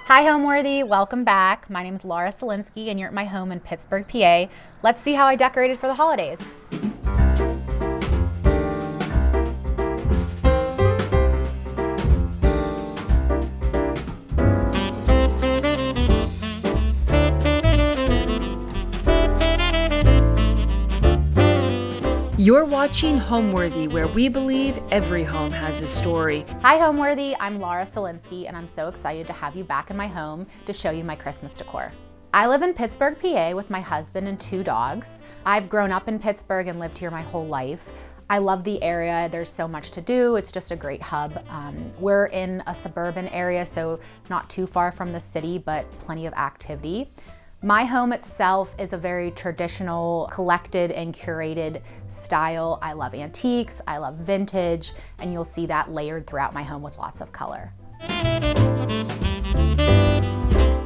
Hi Homeworthy, welcome back. My name is Laura Solensky and you're at my home in Pittsburgh, PA. Let's see how I decorated for the holidays. You're watching Homeworthy, where we believe every home has a story. Hi Homeworthy, I'm Laura Solensky and I'm so excited to have you back in my home to show you my Christmas decor. I live in Pittsburgh, PA with my husband and 2 dogs. I've grown up in Pittsburgh and lived here my whole life. I love the area, there's so much to do, it's just a great hub. We're in a suburban area, so not too far from the city, but plenty of activity. My home itself is a very traditional, collected and curated style. I love antiques, I love vintage, and you'll see that layered throughout my home with lots of color.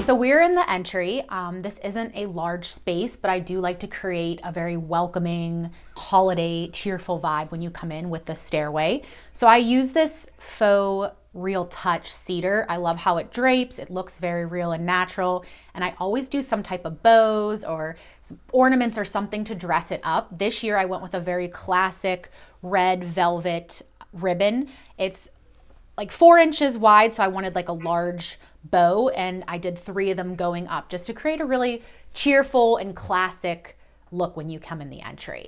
So we're in the entry. This isn't a large space, but I do like to create a very welcoming, holiday, cheerful vibe when you come in with the stairway. So I use this faux real touch cedar. I love how it drapes. It looks very real and natural. And I always do some type of bows or some ornaments or something to dress it up. This year I went with a very classic red velvet ribbon. It's like 4 inches wide, so I wanted like a large bow, and I did 3 of them going up just to create a really cheerful and classic look when you come in the entry.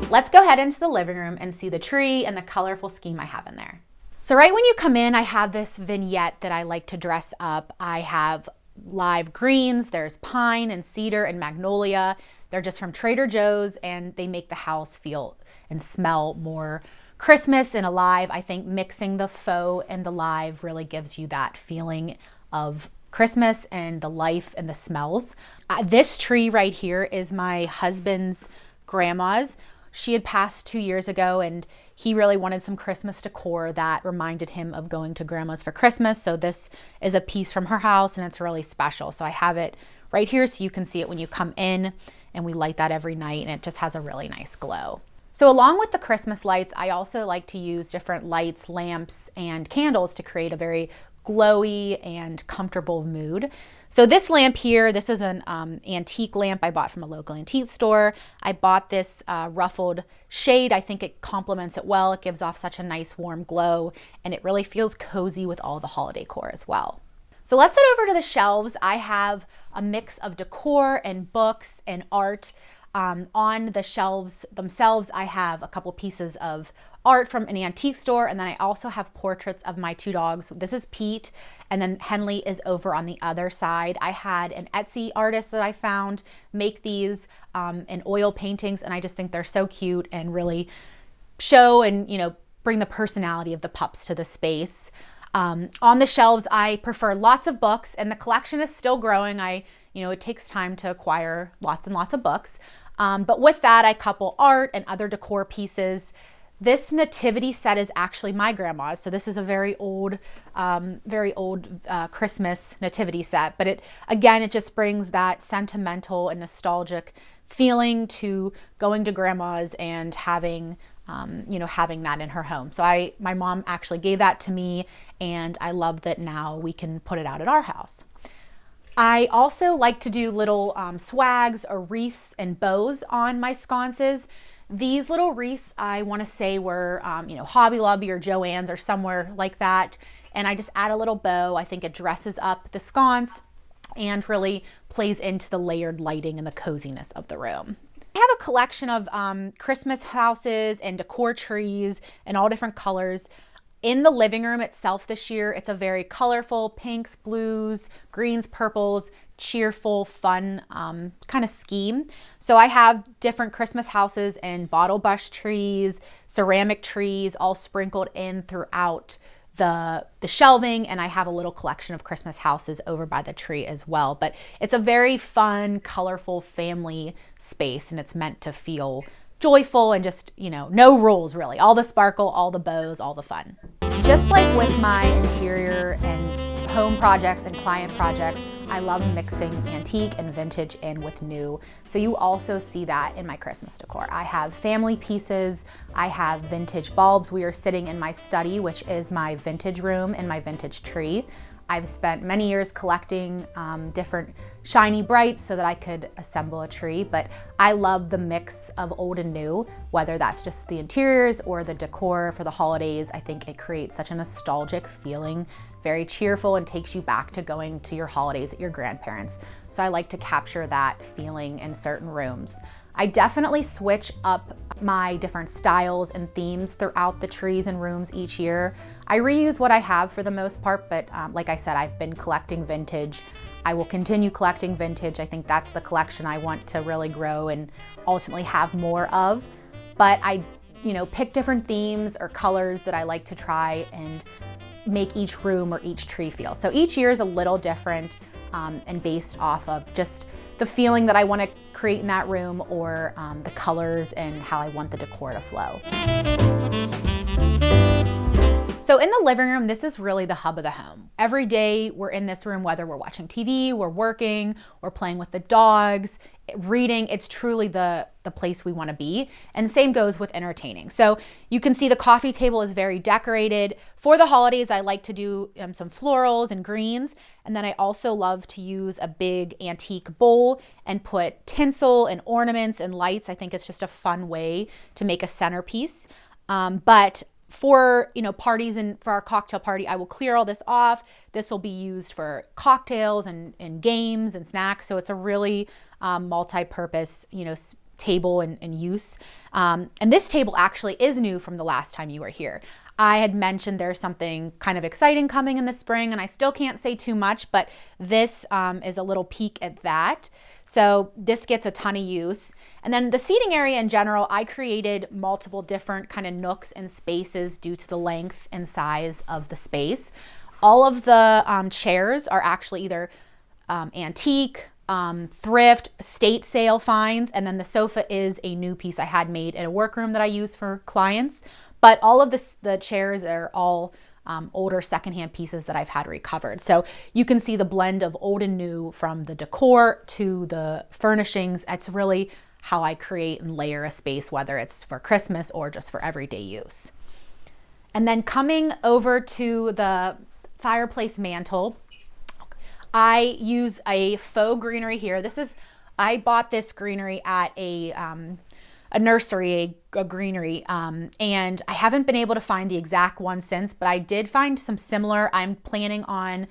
Let's go ahead into the living room and see the tree and the colorful scheme I have in there. So right when you come in, I have this vignette that I like to dress up. I have live greens, there's pine and cedar and magnolia. They're just from Trader Joe's and they make the house feel and smell more Christmas and alive. I think mixing the faux and the live really gives you that feeling of Christmas and the life and the smells. This tree right here is my husband's grandma's. She had passed 2 years ago and he really wanted some Christmas decor that reminded him of going to grandma's for Christmas. So this is a piece from her house and it's really special. So I have it right here so you can see it when you come in, and we light that every night and it just has a really nice glow. So along with the Christmas lights, I also like to use different lights, lamps, and candles to create a very glowy and comfortable mood. So this lamp here, this is an antique lamp I bought from a local antique store. I bought this ruffled shade. I think it complements it well. It gives off such a nice warm glow, and it really feels cozy with all the holiday decor as well. So let's head over to the shelves. I have a mix of decor and books and art. On the shelves themselves, I have a couple pieces of art from an antique store, and then I also have portraits of my 2 dogs. This is Pete, and then Henley is over on the other side. I had an Etsy artist that I found make these in oil paintings, and I just think they're so cute and really show and bring the personality of the pups to the space. On the shelves, I prefer lots of books, and the collection is still growing. It takes time to acquire lots and lots of books. But with that, I couple art and other decor pieces. This nativity set is actually my grandma's. So this is a very old Christmas nativity set. But it just brings that sentimental and nostalgic feeling to going to grandma's and having that in her home. So my mom actually gave that to me, and I love that now we can put it out at our house. I also like to do little swags or wreaths and bows on my sconces. These little wreaths, I want to say were, Hobby Lobby or Joann's or somewhere like that. And I just add a little bow. I think it dresses up the sconce and really plays into the layered lighting and the coziness of the room. I have a collection of Christmas houses and decor trees in all different colors. In the living room itself this year, it's a very colorful pinks, blues, greens, purples, cheerful, fun kind of scheme. So I have different Christmas houses and bottle bush trees, ceramic trees, all sprinkled in throughout the shelving, and I have a little collection of Christmas houses over by the tree as well. But it's a very fun, colorful family space, and it's meant to feel joyful and just, no rules really. All the sparkle, all the bows, all the fun. Just like with my interior and home projects and client projects, I love mixing antique and vintage in with new. So you also see that in my Christmas decor. I have family pieces, I have vintage bulbs. We are sitting in my study, which is my vintage room and my vintage tree. I've spent many years collecting different shiny brights so that I could assemble a tree, but I love the mix of old and new, whether that's just the interiors or the decor for the holidays. I think it creates such a nostalgic feeling, very cheerful, and takes you back to going to your holidays at your grandparents'. So I like to capture that feeling in certain rooms. I definitely switch up my different styles and themes throughout the trees and rooms each year. I reuse what I have for the most part, but like I said, I've been collecting vintage. I will continue collecting vintage. I think that's the collection I want to really grow and ultimately have more of. But I, pick different themes or colors that I like to try and make each room or each tree feel. So each year is a little different and based off of just the feeling that I want to create in that room or the colors and how I want the decor to flow. So in the living room, this is really the hub of the home. Every day we're in this room, whether we're watching TV, we're working, or playing with the dogs, reading, it's truly the place we want to be. And same goes with entertaining. So you can see the coffee table is very decorated. For the holidays, I like to do some florals and greens. And then I also love to use a big antique bowl and put tinsel and ornaments and lights. I think it's just a fun way to make a centerpiece. But for parties and for our cocktail party, I will clear all this off. This will be used for cocktails and games and snacks. So it's a really multi-purpose table and use. And this table actually is new from the last time you were here. I had mentioned there's something kind of exciting coming in the spring, and I still can't say too much, but this is a little peek at that. So this gets a ton of use. And then the seating area in general, I created multiple different kind of nooks and spaces due to the length and size of the space. All of the chairs are actually either antique, thrift, estate sale finds, and then the sofa is a new piece I had made in a workroom that I use for clients. But all of the chairs are all older secondhand pieces that I've had recovered. So you can see the blend of old and new from the decor to the furnishings. It's really how I create and layer a space, whether it's for Christmas or just for everyday use. And then coming over to the fireplace mantle, I use a faux greenery here. I bought this greenery at a nursery, a greenery, and I haven't been able to find the exact one since, but I did find some similar. I'm planning on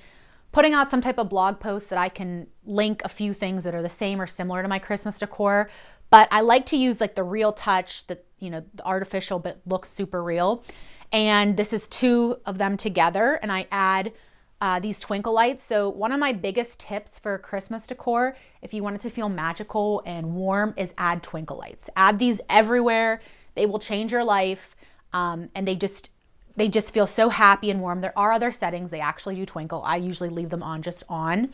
putting out some type of blog post that I can link a few things that are the same or similar to my Christmas decor, but I like to use like the real touch, the artificial but looks super real. And this is two of them together, and I add these twinkle lights. So one of my biggest tips for Christmas decor, if you want it to feel magical and warm, is add twinkle lights. Add these everywhere. They will change your life, and they just feel so happy and warm. There are other settings they actually do twinkle. I usually leave them on just on,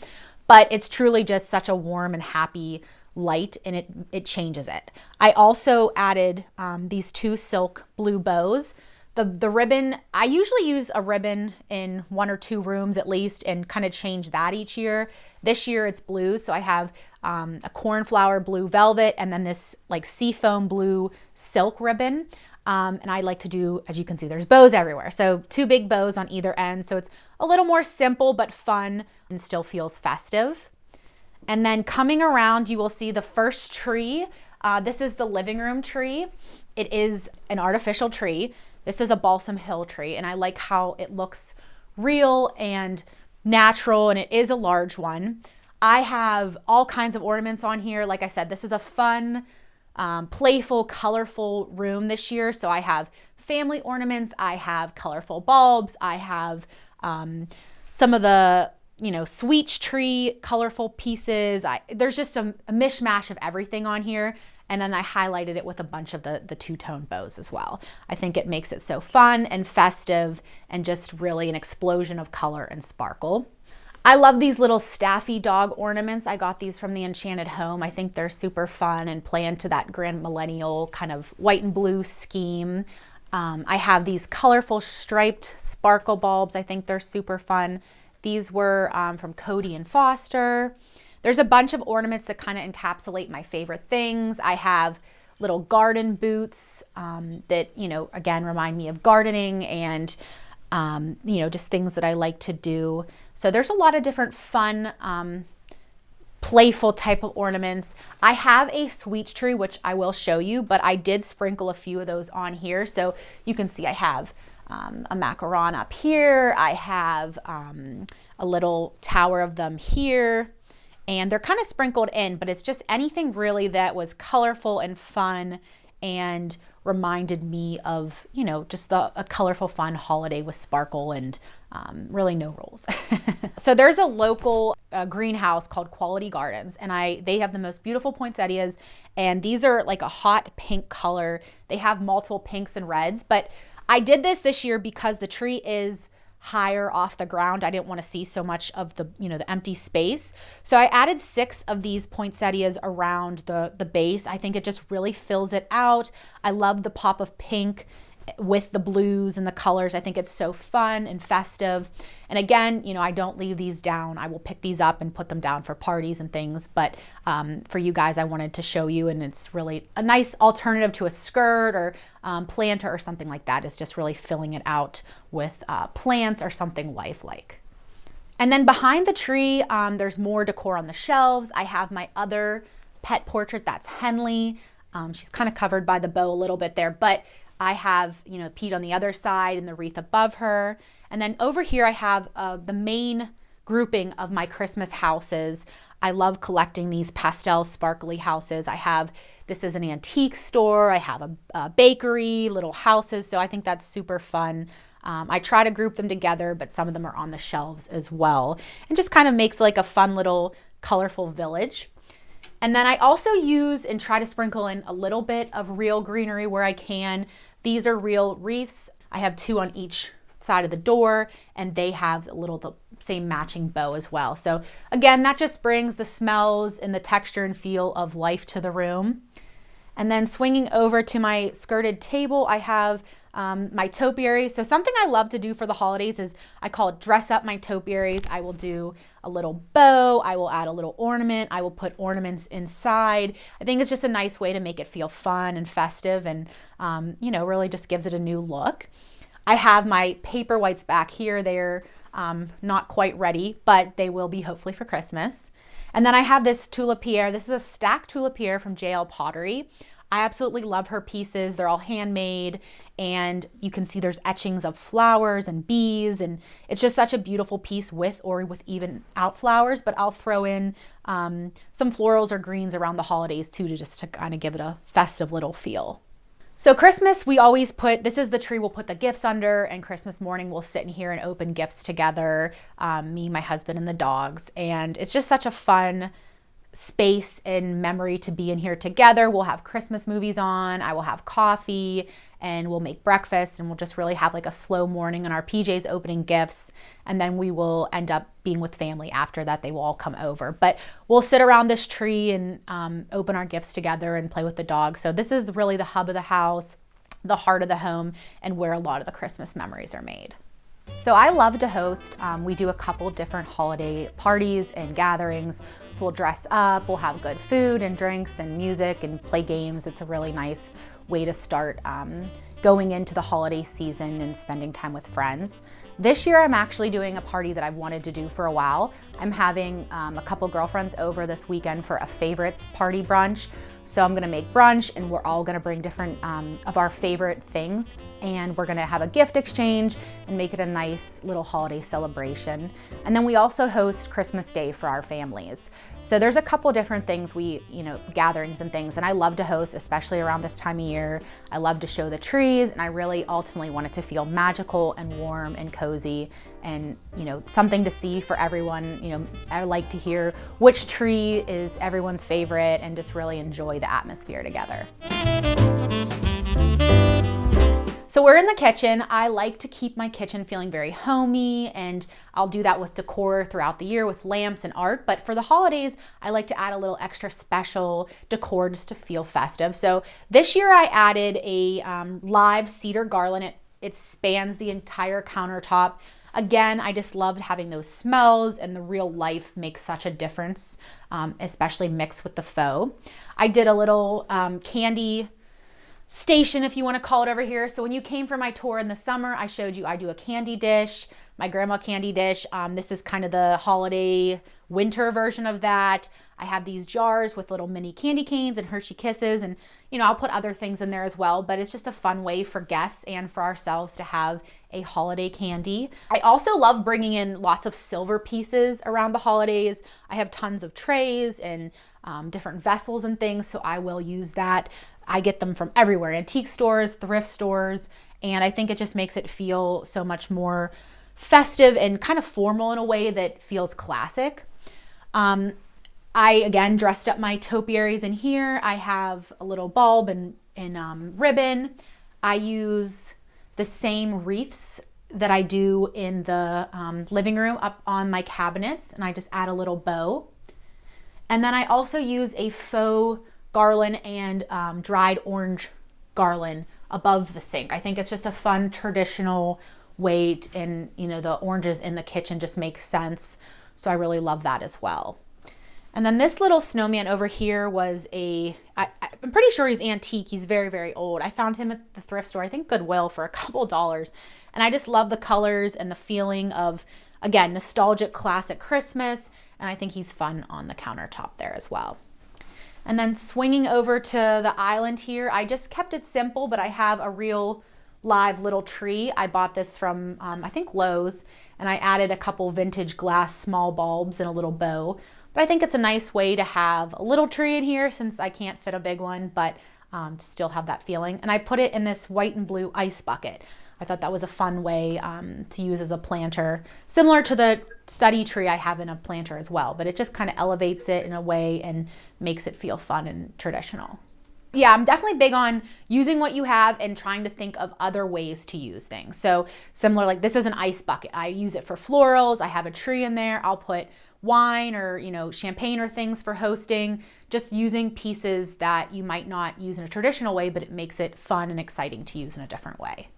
but it's truly just such a warm and happy light, and it changes it. I also added these two silk blue bows. The ribbon, I usually use a ribbon in one or two rooms at least and kind of change that each year. This year it's blue, so I have a cornflower blue velvet and then this like seafoam blue silk ribbon. And I like to do, as you can see, there's bows everywhere. So two big bows on either end. So it's a little more simple but fun and still feels festive. And then coming around, you will see the first tree. This is the living room tree. It is an artificial tree. This is a balsam hill tree, and I like how it looks real and natural, and it is a large one. I have all kinds of ornaments on here. Like I said, this is a fun, playful, colorful room this year. So I have family ornaments, I have colorful bulbs, I have some of the sweet tree colorful pieces. There's just a mishmash of everything on here. And then I highlighted it with a bunch of the two-tone bows as well. I think it makes it so fun and festive and just really an explosion of color and sparkle. I love these little staffy dog ornaments. I got these from the Enchanted Home. I think they're super fun and play into that grand millennial kind of white and blue scheme. I have these colorful striped sparkle bulbs. I think they're super fun. These were from Cody and Foster. There's a bunch of ornaments that kind of encapsulate my favorite things. I have little garden boots that, again, remind me of gardening and, just things that I like to do. So there's a lot of different fun, playful type of ornaments. I have a sweet tree, which I will show you, but I did sprinkle a few of those on here. So you can see I have a macaron up here. I have a little tower of them here. And they're kind of sprinkled in, but it's just anything really that was colorful and fun and reminded me of, just a colorful, fun holiday with sparkle and really no rules. So there's a local greenhouse called Quality Gardens, and they have the most beautiful poinsettias, and these are like a hot pink color. They have multiple pinks and reds, but I did this year because the tree is higher off the ground. I didn't want to see so much of the empty space. So I added 6 of these poinsettias around the base. I think it just really fills it out. I love the pop of pink with the blues and the colors. I think it's so fun and festive. And again, I don't leave these down. I will pick these up and put them down for parties and things. But for you guys, I wanted to show you, and it's really a nice alternative to a skirt or planter or something like that. Is just really filling it out with plants or something lifelike. And then behind the tree, there's more decor on the shelves. I have my other pet portrait. That's Henley. She's kind of covered by the bow a little bit there, but I have, Pete on the other side and the wreath above her. And then over here I have the main grouping of my Christmas houses. I love collecting these pastel sparkly houses. This is an antique store. I have a bakery, little houses. So I think that's super fun. I try to group them together, but some of them are on the shelves as well. And just kind of makes like a fun little colorful village. And then I also use and try to sprinkle in a little bit of real greenery where I can. These are real wreaths. I have 2 on each side of the door, and they have the same matching bow as well. So again, that just brings the smells and the texture and feel of life to the room. And then swinging over to my skirted table, I have my topiaries. So something I love to do for the holidays is I call it dress up my topiaries. I will do a little bow. I will add a little ornament. I will put ornaments inside. I think it's just a nice way to make it feel fun and festive and, really just gives it a new look. I have my paper whites back here. They're not quite ready, but they will be hopefully for Christmas. And then I have this tulipier. This is a stacked tulipier from JL Pottery. I absolutely love her pieces. They're all handmade, and you can see there's etchings of flowers and bees, and it's just such a beautiful piece with even out flowers, but I'll throw in some florals or greens around the holidays too, to kind of give it a festive little feel. So Christmas, we always this is the tree we'll put the gifts under, and Christmas morning we'll sit in here and open gifts together, me, my husband, and the dogs. And it's just such a fun space and memory to be in here together. We'll have Christmas movies on, I will have coffee, and we'll make breakfast, and we'll just really have like a slow morning in our PJs opening gifts. And then we will end up being with family after that. They will all come over, but we'll sit around this tree and open our gifts together and play with the dogs. So this is really the hub of the house, the heart of the home, and where a lot of the Christmas memories are made. So I love to host. We do a couple different holiday parties and gatherings. We'll dress up, we'll have good food and drinks and music and play games. It's a really nice way to start going into the holiday season and spending time with friends. This year I'm actually doing a party that I've wanted to do for a while. I'm having a couple girlfriends over this weekend for a favorites party brunch. So I'm gonna make brunch, and we're all gonna bring different of our favorite things, and we're gonna have a gift exchange and make it a nice little holiday celebration. And then we also host Christmas Day for our families. So there's a couple different things gatherings and things, and I love to host, especially around this time of year. I love to show the trees, and I really ultimately want it to feel magical and warm and cozy, and something to see for everyone. I like to hear which tree is everyone's favorite and just really enjoy the atmosphere together. So we're in the kitchen. I like to keep my kitchen feeling very homey, and I'll do that with decor throughout the year with lamps and art. But for the holidays, I like to add a little extra special decor just to feel festive. So this year I added a live cedar garland. It spans the entire countertop. Again, I just loved having those smells, and the real life makes such a difference, especially mixed with the faux. I did a little candy station, if you want to call it, over here. So when you came for my tour in the summer, I showed you I do a candy dish, my grandma candy dish. This is kind of the holiday winter version of that. I have these jars with little mini candy canes and Hershey Kisses, and I'll put other things in there as well, but it's just a fun way for guests and for ourselves to have a holiday candy. I also love bringing in lots of silver pieces around the holidays. I have tons of trays and different vessels and things, so I will use that. I get them from everywhere, antique stores, thrift stores, and I think it just makes it feel so much more festive and kind of formal in a way that feels classic. I, again, dressed up my topiaries in here. I have a little bulb and ribbon. I use the same wreaths that I do in the living room up on my cabinets, and I just add a little bow. And then I also use a faux garland and dried orange garland above the sink. I think it's just a fun traditional way, and the oranges in the kitchen just make sense. So I really love that as well. And then this little snowman over here was I'm pretty sure he's antique. He's very, very old. I found him at the thrift store, I think Goodwill, for a couple dollars. And I just love the colors and the feeling of, again, nostalgic classic Christmas. And I think he's fun on the countertop there as well. And then swinging over to the island here, I just kept it simple, but I have a real live little tree. I bought this from, I think Lowe's, and I added a couple vintage glass small bulbs and a little bow. But I think it's a nice way to have a little tree in here since I can't fit a big one, but to still have that feeling. And I put it in this white and blue ice bucket. I thought that was a fun way to use as a planter, similar to the study tree I have in a planter as well, but it just kind of elevates it in a way and makes it feel fun and traditional. Yeah, I'm definitely big on using what you have and trying to think of other ways to use things. So similar, like this is an ice bucket. I use it for florals. I have a tree in there. I'll put wine or champagne or things for hosting, just using pieces that you might not use in a traditional way, but it makes it fun and exciting to use in a different way.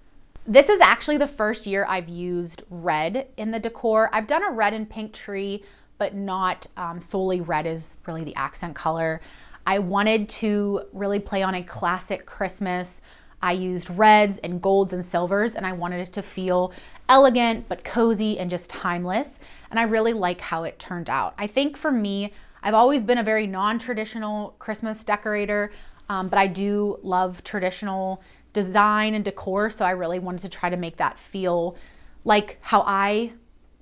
This is actually the first year I've used red in the decor. I've done a red and pink tree, but not solely red is really the accent color. I wanted to really play on a classic Christmas. I used reds and golds and silvers, and I wanted it to feel elegant but cozy and just timeless. And I really like how it turned out. I think for me, I've always been a very non-traditional Christmas decorator, but I do love traditional design and decor. So I really wanted to try to make that feel like how I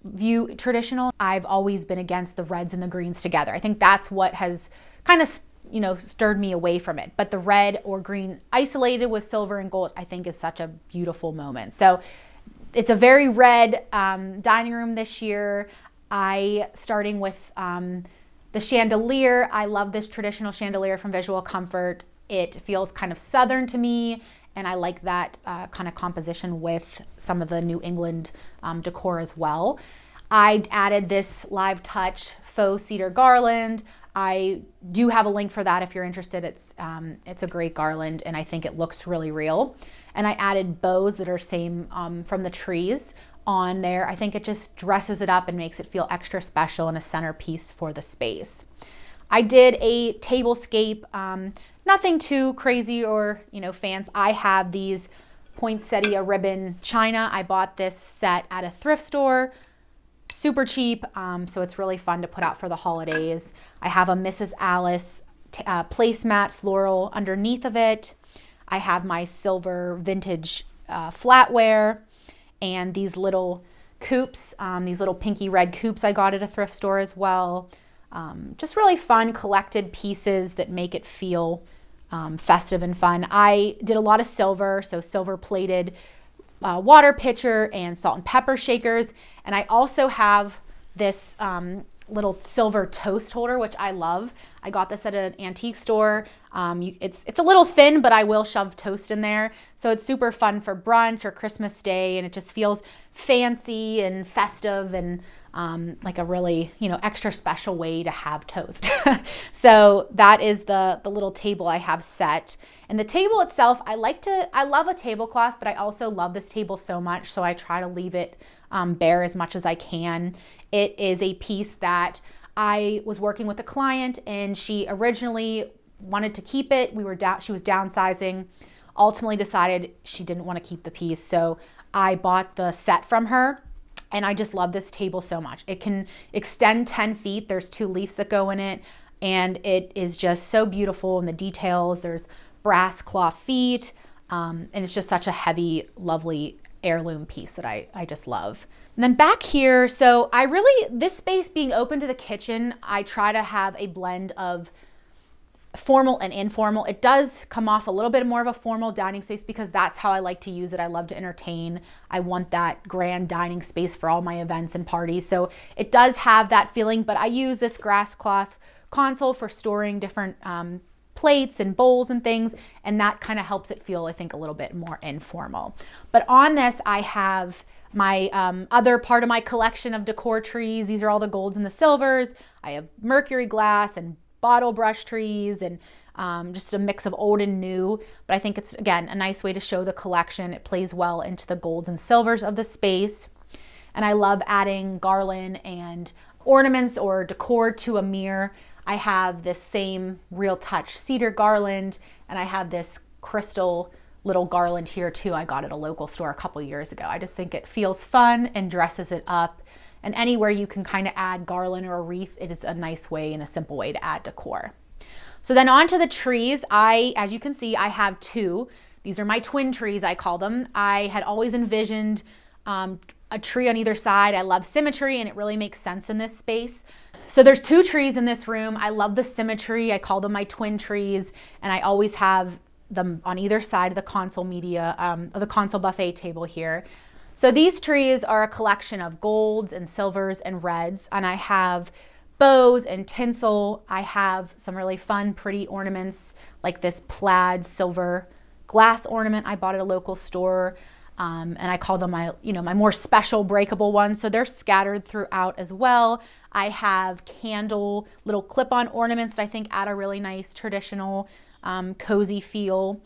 view traditional. I've always been against the reds and the greens together. I think that's what has kind of stirred me away from it. But the red or green isolated with silver and gold, I think is such a beautiful moment. So it's a very red dining room this year. Starting with the chandelier. I love this traditional chandelier from Visual Comfort. It feels kind of Southern to me, and I like that kind of composition with some of the New England decor as well. I added this Live Touch faux cedar garland. I do have a link for that if you're interested. It's a great garland, and I think it looks really real. And I added bows that are same from the trees on there. I think it just dresses it up and makes it feel extra special and a centerpiece for the space. I did a tablescape, nothing too crazy or fancy. I have these poinsettia ribbon china. I bought this set at a thrift store. Super cheap, so it's really fun to put out for the holidays. I have a Mrs. Alice placemat floral underneath of it. I have my silver vintage flatware and these little coupes, these little pinky red coupes I got at a thrift store as well. Just really fun collected pieces that make it feel festive and fun. I did a lot of silver, so silver plated water pitcher and salt and pepper shakers. And I also have this little silver toast holder, which I love. I got this at an antique store. It's a little thin, but I will shove toast in there. So it's super fun for brunch or Christmas Day, and it just feels fancy and festive and like a really, extra special way to have toast. So that is the little table I have set. And the table itself, I love a tablecloth, but I also love this table so much. So I try to leave it bare as much as I can. It is a piece that I was working with a client and she originally wanted to keep it. She was downsizing, ultimately decided she didn't want to keep the piece. So I bought the set from her and I just love this table so much. It can extend 10 feet. There's 2 leaves that go in it and it is just so beautiful in the details. There's brass claw feet and it's just such a heavy, lovely heirloom piece that I just love. And then back here, so this space being open to the kitchen, I try to have a blend of formal and informal. It does come off a little bit more of a formal dining space because that's how I like to use it. I love to entertain. I want that grand dining space for all my events and parties. So it does have that feeling, but I use this grass cloth console for storing different plates and bowls and things, and that kind of helps it feel, I think, a little bit more informal. But on this, I have my other part of my collection of decor trees. These are all the golds and the silvers. I have mercury glass and bottle brush trees and just a mix of old and new. But I think it's, again, a nice way to show the collection. It plays well into the golds and silvers of the space. And I love adding garland and ornaments or decor to a mirror. I have this same Real Touch cedar garland, and I have this crystal little garland here too. I got at a local store a couple years ago. I just think it feels fun and dresses it up. And anywhere you can kind of add garland or a wreath, it is a nice way and a simple way to add decor. So then onto the trees. As you can see, I have 2. These are my twin trees, I call them. I had always envisioned a tree on either side. I love symmetry and it really makes sense in this space. So there's 2 trees in this room. I love the symmetry. I call them my twin trees, and I always have them on either side of the console the console buffet table here. So these trees are a collection of golds and silvers and reds, and I have bows and tinsel. I have some really fun, pretty ornaments like this plaid silver glass ornament I bought at a local store. And I call them my more special breakable ones. So they're scattered throughout as well. I have little clip-on ornaments that I think add a really nice traditional cozy feel.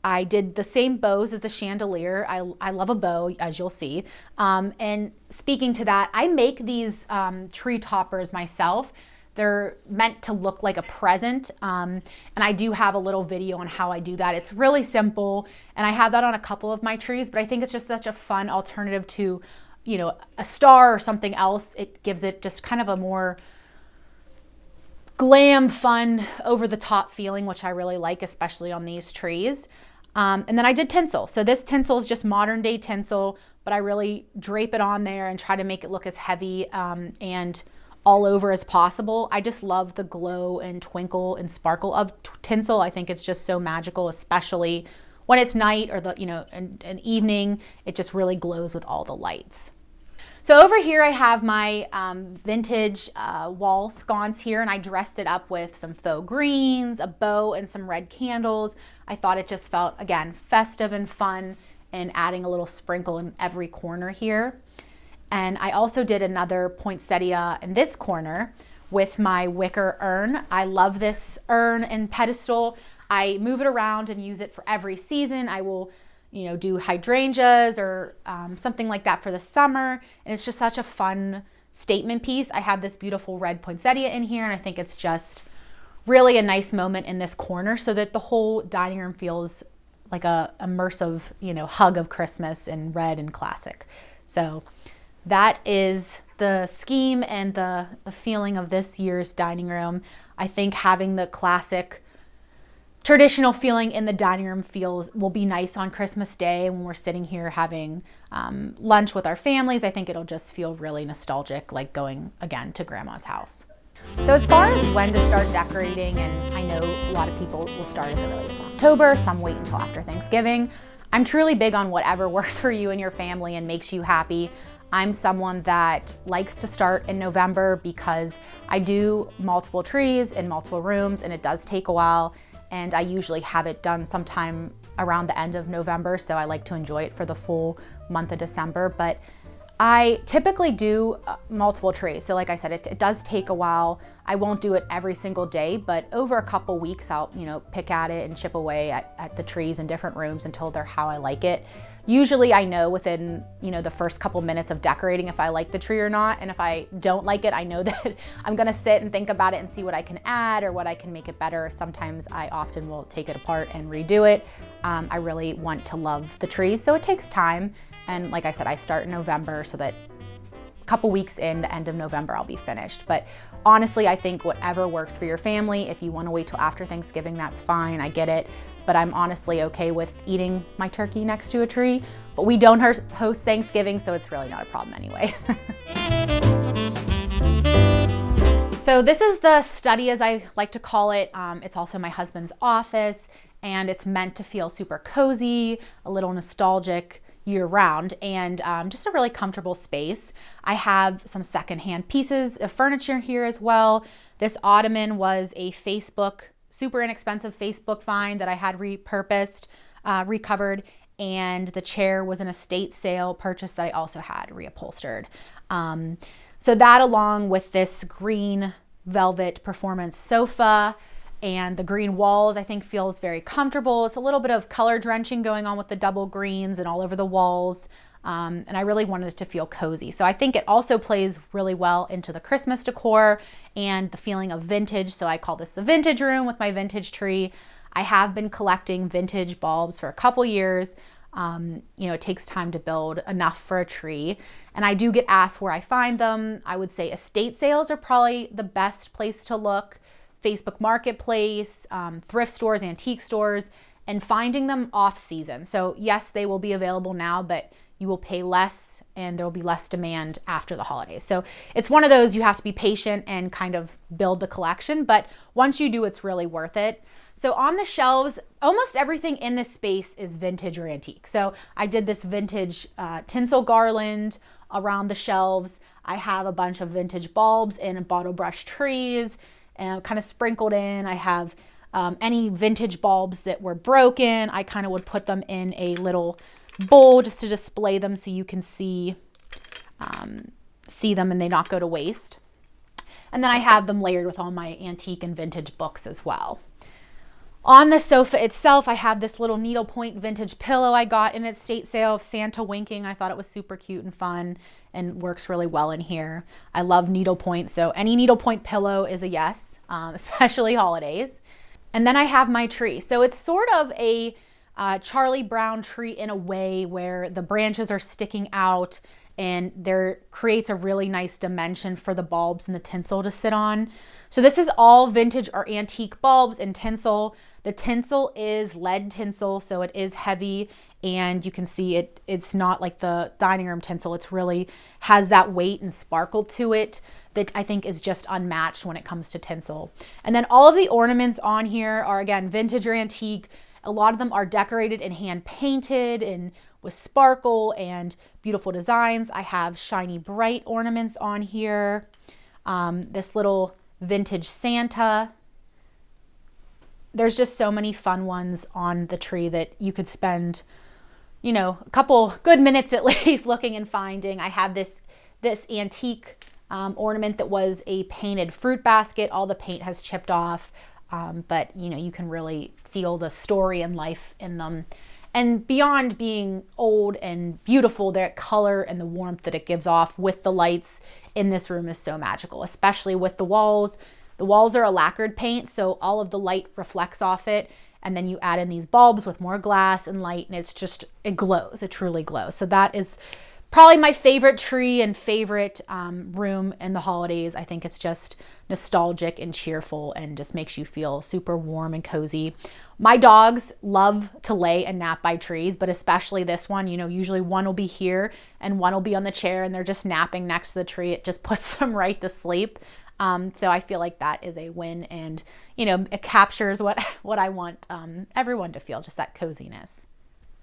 I did the same bows as the chandelier. I love a bow, as you'll see. And speaking to that, I make these tree toppers myself. They're meant to look like a present. And I do have a little video on how I do that. It's really simple. And I have that on a couple of my trees, but I think it's just such a fun alternative to, a star or something else. It gives it just kind of a more glam, fun, over the top feeling, which I really like, especially on these trees. And then I did tinsel. So this tinsel is just modern day tinsel, but I really drape it on there and try to make it look as heavy and all over as possible. I just love the glow and twinkle and sparkle of tinsel. I think it's just so magical, especially when it's night or an evening. It just really glows with all the lights. So over here I have my vintage wall sconce here, and I dressed it up with some faux greens, a bow, and some red candles. I thought it just felt, again, festive and fun, and adding a little sprinkle in every corner here. And I also did another poinsettia in this corner with my wicker urn. I love this urn and pedestal. I move it around and use it for every season. I will, do hydrangeas or something like that for the summer. And it's just such a fun statement piece. I have this beautiful red poinsettia in here, and I think it's just really a nice moment in this corner so that the whole dining room feels like a immersive, hug of Christmas in red and classic. So that is the scheme and the feeling of this year's dining room. I think having the classic traditional feeling in the dining room will be nice on Christmas Day when we're sitting here having lunch with our families. I think it'll just feel really nostalgic, like going again to grandma's house. So as far as when to start decorating, and I know a lot of people will start as early as October, some wait until after Thanksgiving. I'm truly big on whatever works for you and your family and makes you happy. I'm someone that likes to start in November because I do multiple trees in multiple rooms, and it does take a while, and I usually have it done sometime around the end of November, so I like to enjoy it for the full month of December. But I typically do multiple trees. So like I said, it does take a while. I won't do it every single day, but over a couple weeks, I'll pick at it and chip away at the trees in different rooms until they're how I like it. usually I know within, the first couple minutes of decorating if I like the tree or not. And if I don't like it, I know that I'm gonna sit and think about it and see what I can add or what I can make it better. Sometimes I often will take it apart and redo it. I really want to love the tree, so it takes time. And like I said, I start in November, so that a couple weeks in, the end of November, I'll be finished. But honestly, I think whatever works for your family. If you want to wait till after Thanksgiving, that's fine. I get it. But I'm honestly okay with eating my turkey next to a tree. But we don't host Thanksgiving, so it's really not a problem anyway. So this is the study, as I like to call it. It's also my husband's office, and it's meant to feel super cozy, a little nostalgic year round, and just a really comfortable space. I have some secondhand pieces of furniture here as well. This ottoman was a super inexpensive Facebook find that I had repurposed, recovered, and the chair was an estate sale purchase that I also had reupholstered. So that, along with this green velvet performance sofa and the green walls, I think feels very comfortable. It's a little bit of color drenching going on with the double greens and all over the walls. And I really wanted it to feel cozy. So I think it also plays really well into the Christmas decor and the feeling of vintage. So I call this the vintage room with my vintage tree. I have been collecting vintage bulbs for a couple years. It takes time to build enough for a tree. And I do get asked where I find them. I would say estate sales are probably the best place to look. Facebook Marketplace, thrift stores, antique stores, and finding them off season. So yes, they will be available now, but you will pay less and there will be less demand after the holidays. So it's one of those, you have to be patient and kind of build the collection, but once you do, it's really worth it. So on the shelves, almost everything in this space is vintage or antique. So I did this vintage tinsel garland around the shelves. I have a bunch of vintage bulbs and bottle brush trees and kind of sprinkled in. I have any vintage bulbs that were broken. I kind of would put them in a little bowl just to display them so you can see them and they not go to waste. And then I have them layered with all my antique and vintage books as well. On the sofa itself, I have this little needlepoint vintage pillow I got in its estate sale of Santa winking. I thought it was super cute and fun and works really well in here. I love needlepoint, so any needlepoint pillow is a yes, especially holidays. And then I have my tree. So it's sort of a Charlie Brown tree in a way, where the branches are sticking out and there creates a really nice dimension for the bulbs and the tinsel to sit on. So this is all vintage or antique bulbs and tinsel. The tinsel is lead tinsel, so it is heavy, and you can see it's not like the dining room tinsel. It's really has that weight and sparkle to it that I think is just unmatched when it comes to tinsel. And then all of the ornaments on here are, again, vintage or antique. A lot of them are decorated and hand painted and with sparkle and beautiful designs. I have shiny bright ornaments on here. This little vintage Santa. There's just so many fun ones on the tree that you could spend, a couple good minutes at least looking and finding. I have this antique ornament that was a painted fruit basket. All the paint has chipped off, but you can really feel the story and life in them. And beyond being old and beautiful, their color and the warmth that it gives off with the lights in this room is so magical, especially with the walls. The walls are a lacquered paint, so all of the light reflects off it. And then you add in these bulbs with more glass and light, and it glows. It truly glows. So that is probably my favorite tree and favorite room in the holidays. I think it's just nostalgic and cheerful and just makes you feel super warm and cozy. My dogs love to lay and nap by trees, but especially this one. Usually one will be here and one will be on the chair and they're just napping next to the tree. It just puts them right to sleep. So I feel like that is a win, and it captures what I want everyone to feel, just that coziness.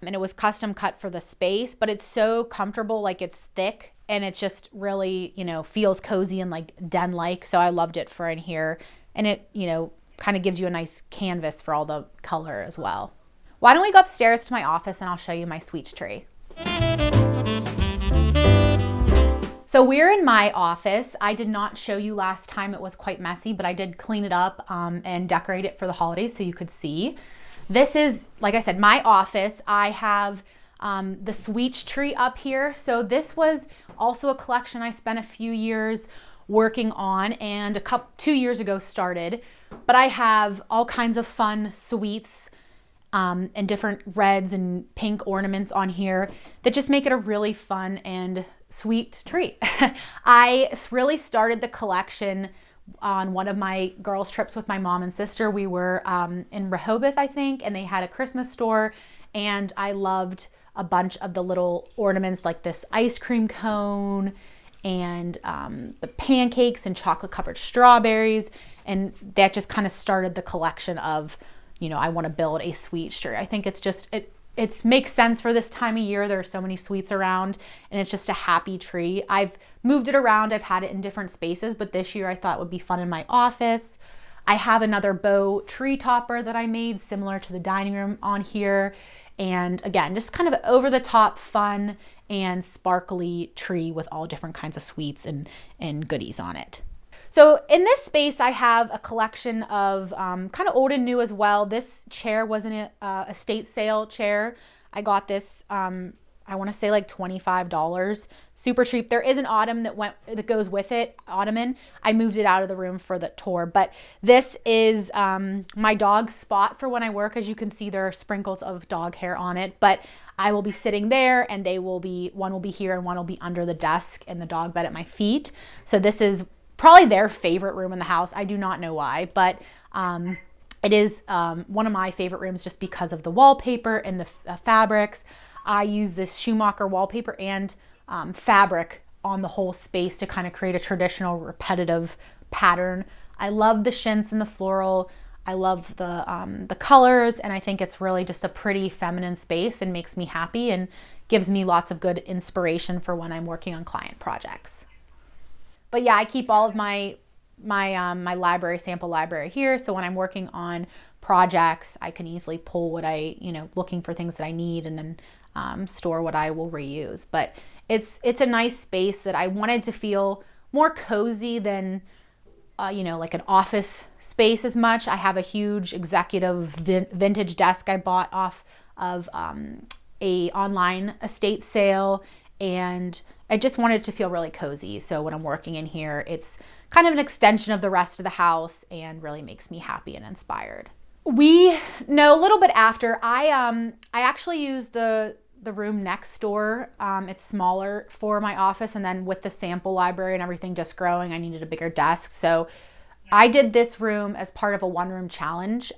And it was custom cut for the space, but it's so comfortable, like it's thick and it just really, feels cozy and like den-like. So I loved it for in here, and it, kind of gives you a nice canvas for all the color as well. Why don't we go upstairs to my office and I'll show you my sweets tree. So we're in my office. I did not show you last time. It was quite messy, but I did clean it up and decorate it for the holidays so you could see. This is, like I said, my office. I have the sweet tree up here. So this was also a collection I spent a few years working on, and 2 years ago started. But I have all kinds of fun sweets and different reds and pink ornaments on here that just make it a really fun and sweet tree. I really started the collection on one of my girls' trips with my mom and sister. We were in Rehoboth, I think, and they had a Christmas store, and I loved a bunch of the little ornaments like this ice cream cone and the pancakes and chocolate covered strawberries, and that just kind of started the collection of, I want to build a sweet tree. I think it's just, it makes sense for this time of year. There are so many sweets around, and it's just a happy tree. I've moved it around. I've had it in different spaces, but this year I thought it would be fun in my office. I have another bow tree topper that I made similar to the dining room on here. And again, just kind of over the top fun and sparkly tree with all different kinds of sweets and goodies on it. So in this space, I have a collection of kind of old and new as well. This chair was an estate sale chair. I got this, I want to say like $25, super cheap. There is an ottoman that goes with it, ottoman. I moved it out of the room for the tour, but this is my dog's spot for when I work. As you can see, there are sprinkles of dog hair on it, but I will be sitting there, and one will be here and one will be under the desk and the dog bed at my feet. So this is probably their favorite room in the house. I do not know why, but it is one of my favorite rooms just because of the wallpaper and the fabrics. I use this Schumacher wallpaper and fabric on the whole space to kind of create a traditional repetitive pattern. I love the chintz and the floral. I love the colors, and I think it's really just a pretty feminine space and makes me happy and gives me lots of good inspiration for when I'm working on client projects. But yeah, I keep all of my library, sample library here. So when I'm working on projects, I can easily pull what looking for things that I need, and then store what I will reuse. But it's a nice space that I wanted to feel more cozy than, like an office space as much. I have a huge executive vintage desk I bought off of a online estate sale, and I just wanted to feel really cozy. So when I'm working in here, it's kind of an extension of the rest of the house and really makes me happy and inspired. A little bit after, I actually use the room next door. It's smaller for my office, and then with the sample library and everything just growing, I needed a bigger desk. So I did this room as part of a one-room challenge,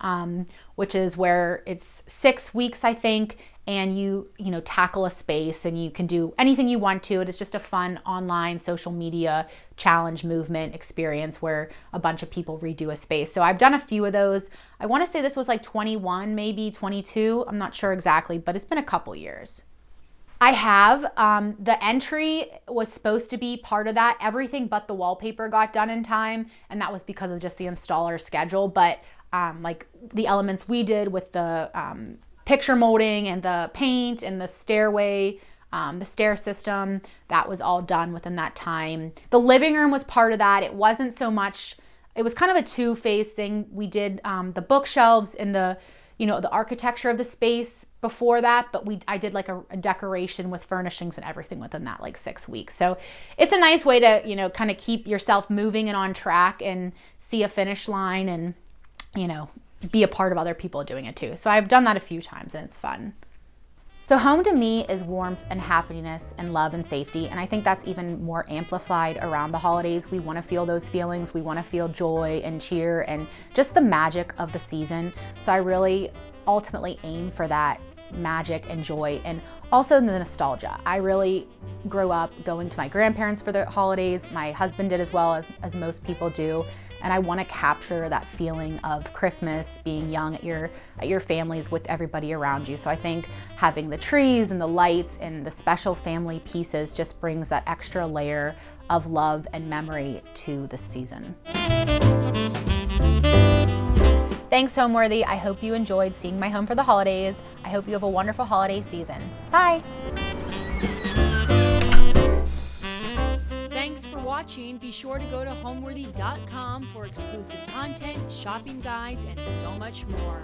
which is where it's 6 weeks, I think, and you tackle a space and you can do anything you want to. It's just a fun online social media challenge movement experience where a bunch of people redo a space. So I've done a few of those. I want to say this was like 21, maybe 22. I'm not sure exactly, but it's been a couple years. I have, the entry was supposed to be part of that. Everything but the wallpaper got done in time, and that was because of just the installer schedule. But like the elements we did with the picture molding and the paint and the stairway, the stair system, that was all done within that time. The living room was part of that. It wasn't so much, it was kind of a two-phase thing. We did the bookshelves and the architecture of the space before that, but I did like a decoration with furnishings and everything within that like 6 weeks. So it's a nice way to, kind of keep yourself moving and on track and see a finish line and, be a part of other people doing it too. So I've done that a few times and it's fun. So home to me is warmth and happiness and love and safety. And I think that's even more amplified around the holidays. We want to feel those feelings. We want to feel joy and cheer and just the magic of the season. So I really ultimately aim for that magic and joy, and also the nostalgia. I really grew up going to my grandparents for the holidays. My husband did as well, as most people do. And I want to capture that feeling of Christmas, being young at your families with everybody around you. So I think having the trees and the lights and the special family pieces just brings that extra layer of love and memory to the season. Thanks, Homeworthy. I hope you enjoyed seeing my home for the holidays. I hope you have a wonderful holiday season. Bye. Thanks for watching. Be sure to go to homeworthy.com for exclusive content, shopping guides, and so much more.